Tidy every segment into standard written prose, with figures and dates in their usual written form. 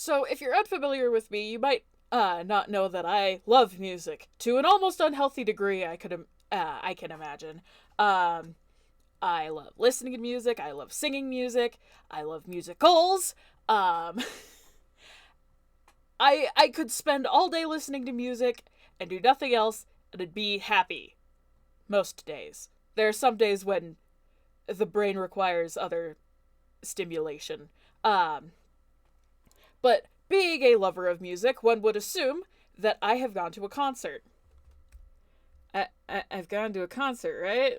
So, if you're unfamiliar with me, you might not know that I love music to an almost unhealthy degree. I can imagine. Um, I love listening to music. I love singing music. I love musicals. Um, I could spend all day listening to music and do nothing else, and I'd be happy most days. There are some days when the brain requires other stimulation. Um, but being a lover of music, one would assume that I have gone to a concert. I've gone to a concert, right?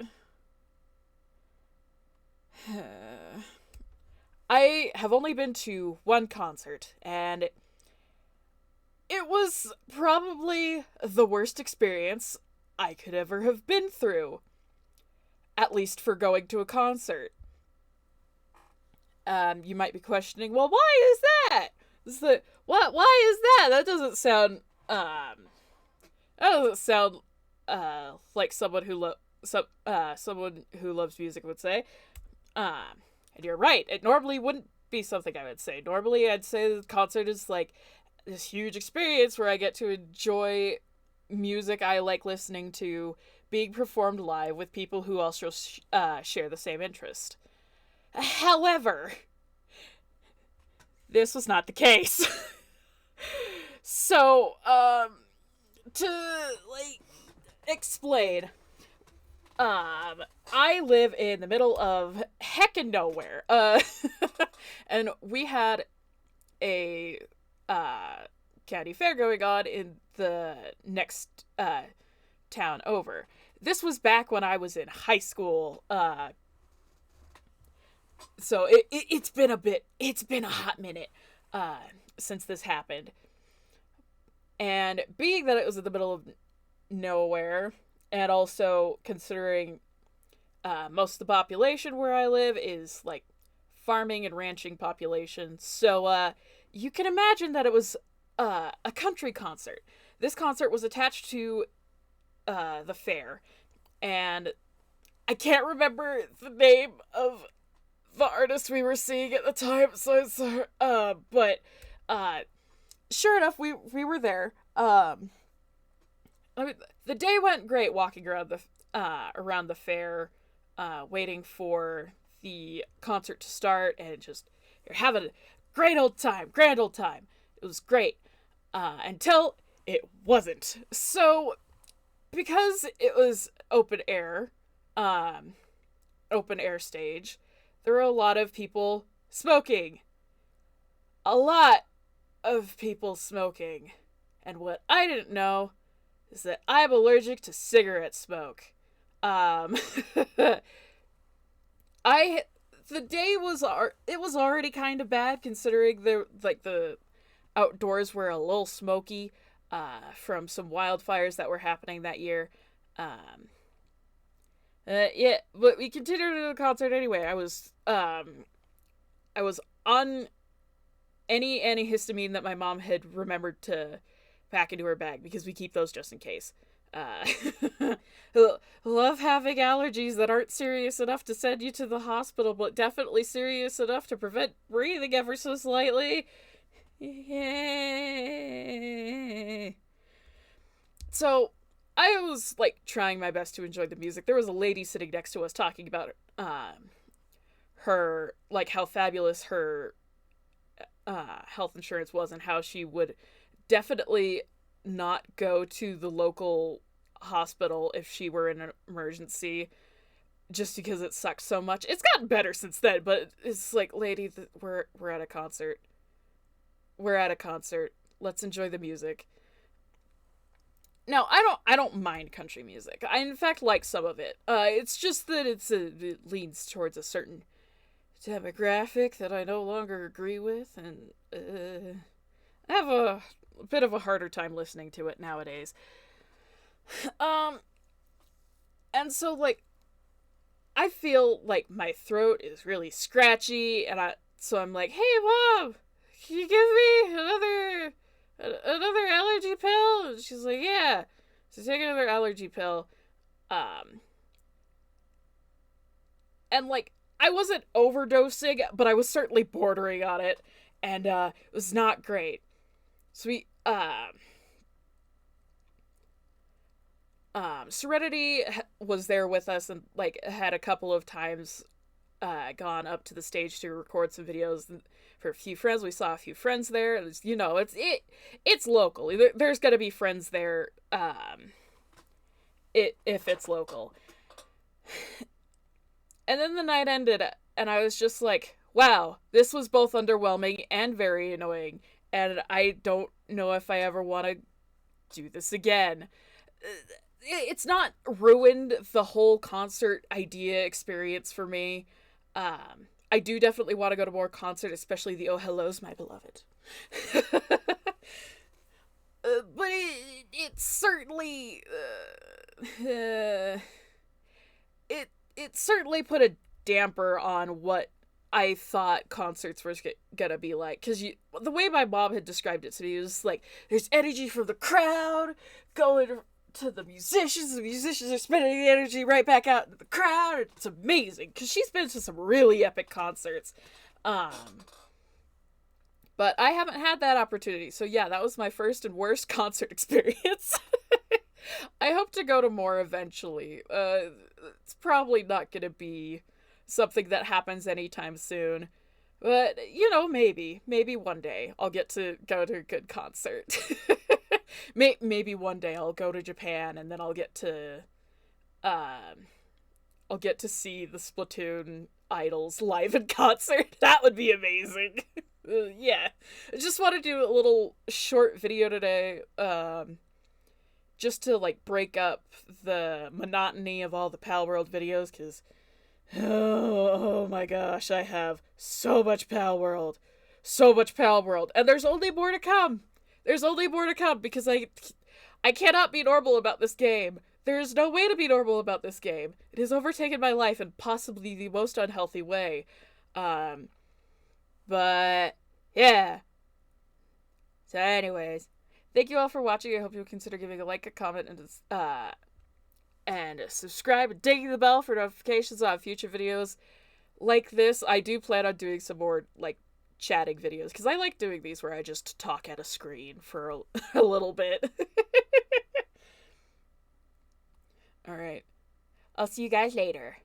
I have only been to one concert, and it was probably the worst experience I could ever have been through. At least for going to a concert. You might be questioning, well, why is that? Why is that? That doesn't sound like someone who loves music would say. And you're right. It normally wouldn't be something I would say. Normally, I'd say the concert is like this huge experience where I get to enjoy music I like listening to being performed live with people who also share the same interest. However, this was not the case. So, to explain, I live in the middle of heckin' nowhere. And we had a county fair going on in the next town over. This was back when I was in high school. So it's been a hot minute since this happened. And being that it was in the middle of nowhere, and also considering most of the population where I live is like farming and ranching population, so you can imagine that it was a country concert. This concert was attached to the fair, and I can't remember the name of the artist we were seeing at the time, but sure enough, we were there. I mean, the day went great walking around the fair, waiting for the concert to start, and just you're having a grand old time. It was great until it wasn't. So because it was open air stage, there were a lot of people smoking. A lot of people smoking. And what I didn't know is that I'm allergic to cigarette smoke. The day was already kind of bad, considering the outdoors were a little smoky from some wildfires that were happening that year. Yeah, but we continued to the concert anyway. I was on any antihistamine that my mom had remembered to pack into her bag, because we keep those just in case. Love having allergies that aren't serious enough to send you to the hospital, but definitely serious enough to prevent breathing ever so slightly. Yay. So I was trying my best to enjoy the music. There was a lady sitting next to us talking about her how fabulous her health insurance was, and how she would definitely not go to the local hospital if she were in an emergency, just because it sucks so much. It's gotten better since then, but it's lady, we're at a concert. We're at a concert. Let's enjoy the music. Now, I don't mind country music. I in fact like some of it. It's just that it leans towards a certain demographic that I no longer agree with, and I have a bit of a harder time listening to it nowadays. And so I feel like my throat is really scratchy, and I'm like, hey Mom, can you give me another allergy pill? And she's like, yeah. So take another allergy pill. And I wasn't overdosing, but I was certainly bordering on it. and it was not great. So we Serenity was there with us and like had a couple of times gone up to the stage to record some videos for a few friends. We saw a few friends there. It was, it's local. There's gonna be friends there if it's local. And then the night ended, and I was just like, wow, this was both underwhelming and very annoying, and I don't know if I ever want to do this again. It's not ruined the whole concert idea experience for me. I do definitely want to go to more concerts, especially the Oh Hello's My Beloved. But it certainly it certainly put a damper on what I thought concerts were gonna be like. Because the way my mom had described it to me was like, there's energy from the crowd going to the musicians are spending the energy right back out into the crowd. It's amazing, because she's been to some really epic concerts. But I haven't had that opportunity, so yeah, that was my first and worst concert experience. I hope to go to more eventually. It's probably not gonna be something that happens anytime soon. But, maybe one day I'll get to go to a good concert. Maybe one day I'll go to Japan and then I'll get to see the Splatoon idols live in concert. That would be amazing. Yeah. I just want to do a little short video today, just to, like, break up the monotony of all the Palworld videos, because, oh my gosh, I have so much Palworld. So much Palworld. And there's only more to come. There's only more to come, because I cannot be normal about this game. There's no way to be normal about this game. It has overtaken my life in possibly the most unhealthy way. But, yeah. So anyways, thank you all for watching. I hope you'll consider giving a like, a comment, and subscribe, and dinging the bell for notifications on future videos like this. I do plan on doing some more, like, chatting videos, because I like doing these where I just talk at a screen for a little bit. Alright. I'll see you guys later.